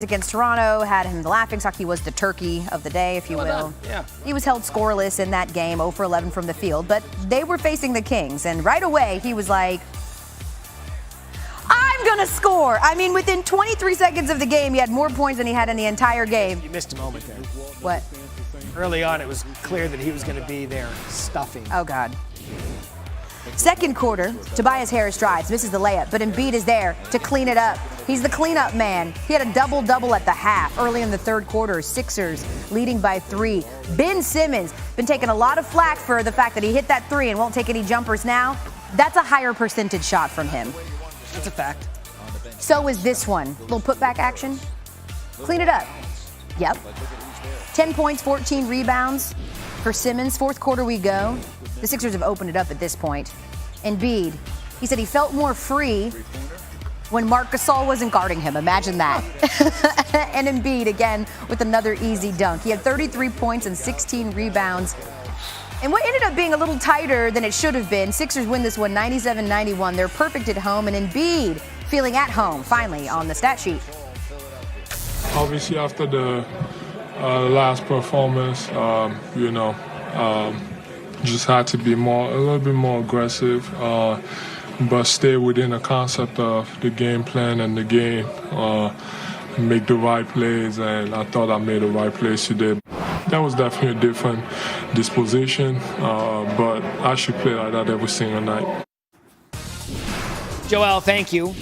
against Toronto, had him the laughingstock. He was the turkey of the day, if you will. Yeah. He was held scoreless in that game, 0 for 11 from the field, but they were facing the Kings, and right away he was like, I'm going to score. I mean, within 23 seconds of the game, he had more points than he had in the entire game. You missed a moment there. What? Early on, it was clear that he was going to be there stuffing. Oh, God. Second quarter, Tobias Harris drives, misses the layup, but Embiid is there to clean it up. He's the cleanup man. He had a double-double at the half. Early in the third quarter, Sixers leading by 3. Ben Simmons been taking a lot of flack for the fact that he hit that 3 and won't take any jumpers now. That's a higher percentage shot from him. That's a fact. So is this one. Little putback action. Clean it up. Yep. 10 points, 14 rebounds for Simmons. Fourth quarter we go. The Sixers have opened it up at this point. Embiid, he said he felt more free when Marc Gasol wasn't guarding him. Imagine that. And Embiid, again, with another easy dunk. He had 33 points and 16 rebounds. And what ended up being a little tighter than it should have been, Sixers win this one 97-91. They're perfect at home, and Embiid feeling at home, finally, on the stat sheet. Obviously, after the last performance, just had to be a little bit more aggressive, but stay within the concept of the game plan and the game, make the right plays, and I thought I made the right plays today. That was definitely a different disposition, but I should play like that every single night. Joel, thank you.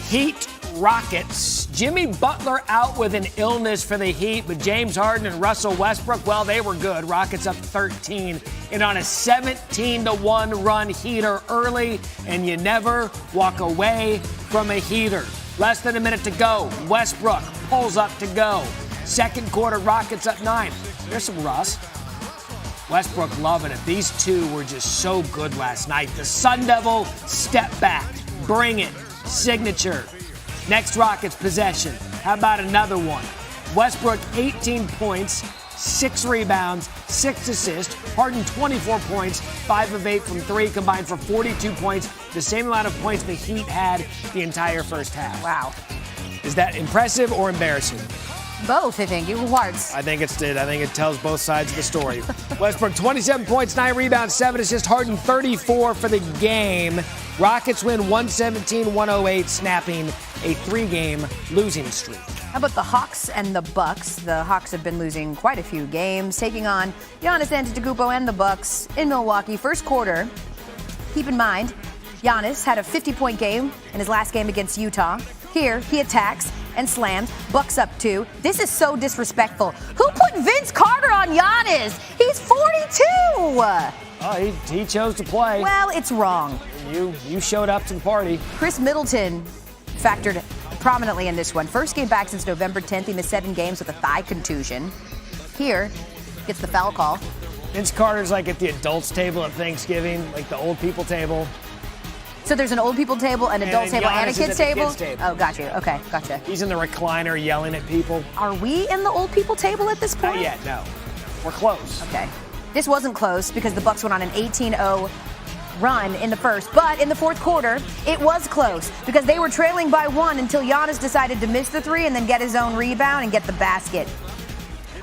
Heat Rockets. Jimmy Butler out with an illness for the Heat, but James Harden and Russell Westbrook, well, they were good. Rockets up 13 and on a 17-1 run. Heater early, and you never walk away from a heater. Less than a minute to go. Westbrook pulls up to go. Second quarter, Rockets up 9. There's some Russ. Westbrook loving it. These two were just so good last night. The Sun Devil step back. Bring it. Signature. Next Rockets possession. How about another one? Westbrook 18 points, 6 rebounds, 6 assists. Harden 24 points, 5 of 8 from 3, combined for 42 points. The same amount of points the Heat had the entire first half. Wow. Is that impressive or embarrassing? Both, I think. Equal parts. I think it tells both sides of the story. Westbrook 27 points, 9 rebounds, 7 assists. Harden 34 for the game. Rockets win 117-108, snapping a 3-game losing streak. How about the Hawks and the Bucks? The Hawks have been losing quite a few games, taking on Giannis Antetokounmpo and the Bucks in Milwaukee. First quarter, keep in mind, Giannis had a 50-point game in his last game against Utah. Here, he attacks and slams. Bucks up 2. This is so disrespectful. Who put Vince Carter on Giannis? He's 42. Oh, he chose to play. Well, it's wrong. You showed up to the party. Chris Middleton factored prominently in this one. First game back since November 10th. He missed 7 games with a thigh contusion. Here, gets the foul call. Vince Carter's like at the adults table at Thanksgiving, like the old people table. So there's an old people table, an adult table, and a Giannis kids table? Kids table? Oh, got you. Okay, gotcha. He's in the recliner yelling at people. Are we in the old people table at this point? Not yet, no. We're close. Okay. This wasn't close because the Bucks went on an 18-0 run in the first, but in the fourth quarter, it was close because they were trailing by 1 until Giannis decided to miss the 3 and then get his own rebound and get the basket.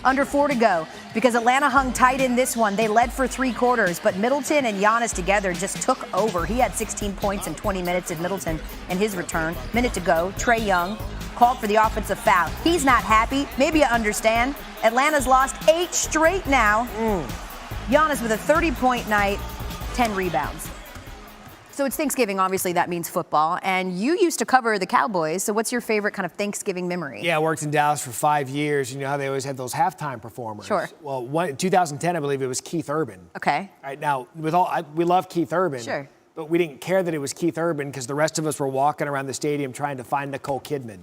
Under 4 to go because Atlanta hung tight in this one. They led for 3 quarters, but Middleton and Giannis together just took over. He had 16 points in 20 minutes in Middleton in his return. Minute to go. Trae Young called for the offensive foul. He's not happy. Maybe you understand. Atlanta's lost 8 straight now. Giannis with a 30-point night, 10 rebounds. So it's Thanksgiving, obviously that means football, and you used to cover the Cowboys, so what's your favorite kind of Thanksgiving memory? Yeah, I worked in Dallas for 5 years. You know how they always had those halftime performers? Sure. Well, in 2010, I believe it was Keith Urban. Okay. All right, now, we love Keith Urban. Sure. But we didn't care that it was Keith Urban because the rest of us were walking around the stadium trying to find Nicole Kidman.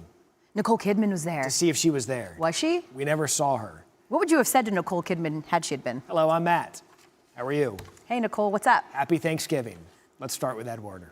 Nicole Kidman was there. To see if she was there. Was she? We never saw her. What would you have said to Nicole Kidman had she had been? Hello, I'm Matt. How are you? Hey, Nicole, what's up? Happy Thanksgiving. Let's start with Ed Warner.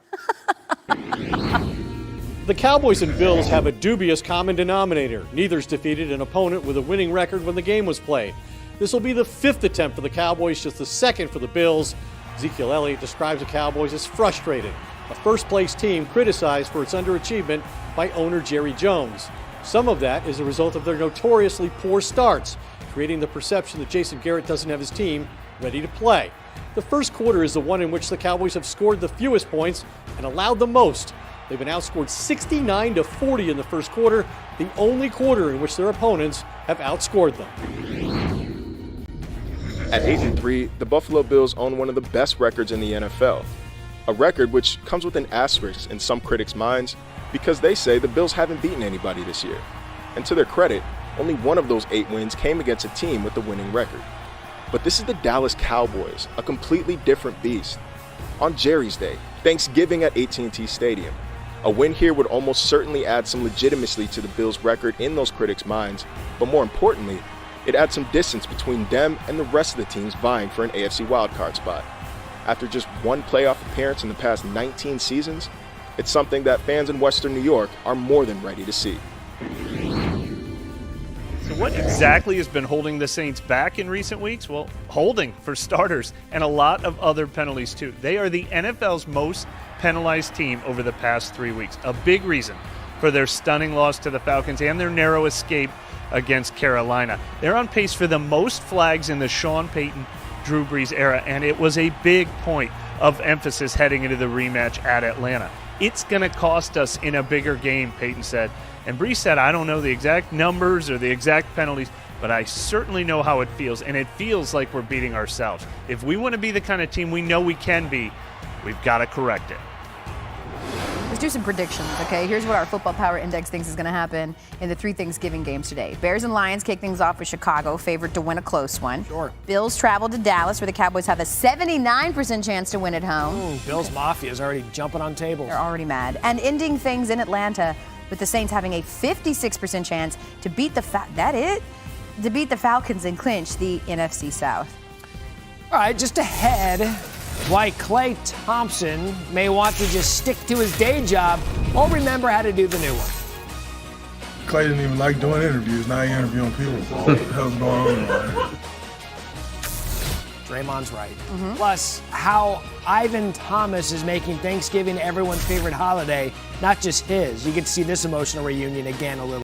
The Cowboys and Bills have a dubious common denominator. Neither's defeated an opponent with a winning record when the game was played. This will be the 5th attempt for the Cowboys, just the 2nd for the Bills. Ezekiel Elliott describes the Cowboys as frustrated. A first-place team criticized for its underachievement by owner Jerry Jones. Some of that is a result of their notoriously poor starts, creating the perception that Jason Garrett doesn't have his team ready to play. The first quarter is the one in which the Cowboys have scored the fewest points and allowed the most. They've been outscored 69-40 in the first quarter, the only quarter in which their opponents have outscored them. At 8-3, the Buffalo Bills own one of the best records in the NFL. A record which comes with an asterisk in some critics' minds because they say the Bills haven't beaten anybody this year. And to their credit, only one of those 8 wins came against a team with a winning record. But this is the Dallas Cowboys, a completely different beast. On Jerry's Day, Thanksgiving at AT&T Stadium, a win here would almost certainly add some legitimacy to the Bills' record in those critics' minds, but more importantly, it adds some distance between them and the rest of the teams vying for an AFC wildcard spot. After just one playoff appearance in the past 19 seasons, it's something that fans in Western New York are more than ready to see. So what exactly has been holding the Saints back in recent weeks? Well, holding, for starters, and a lot of other penalties too. They are the NFL's most penalized team over the past 3 weeks. A big reason for their stunning loss to the Falcons and their narrow escape against Carolina. They're on pace for the most flags in the Sean Payton, Drew Brees era, and it was a big point of emphasis heading into the rematch at Atlanta. It's going to cost us in a bigger game, Payton said. And Brees said, I don't know the exact numbers or the exact penalties, but I certainly know how it feels, and it feels like we're beating ourselves. If we want to be the kind of team we know we can be, we've got to correct it. Let's do some predictions, okay? Here's what our Football Power Index thinks is going to happen in the 3 Thanksgiving games today. Bears and Lions kick things off with Chicago, favored to win a close one. Sure. Bills travel to Dallas, where the Cowboys have a 79% chance to win at home. Ooh, Bills Mafia is already jumping on tables. They're already mad. And ending things in Atlanta, with the Saints having a 56% chance to beat the Falcons and clinch the NFC South. All right, just ahead, why Klay Thompson may want to just stick to his day job or remember how to do the new one. Klay didn't even like doing interviews. Now he's interviewing people. What the hell's going on, man? Draymond's right. Plus, how Ivan Thomas is making Thanksgiving everyone's favorite holiday, not just his. You get to see this emotional reunion again a little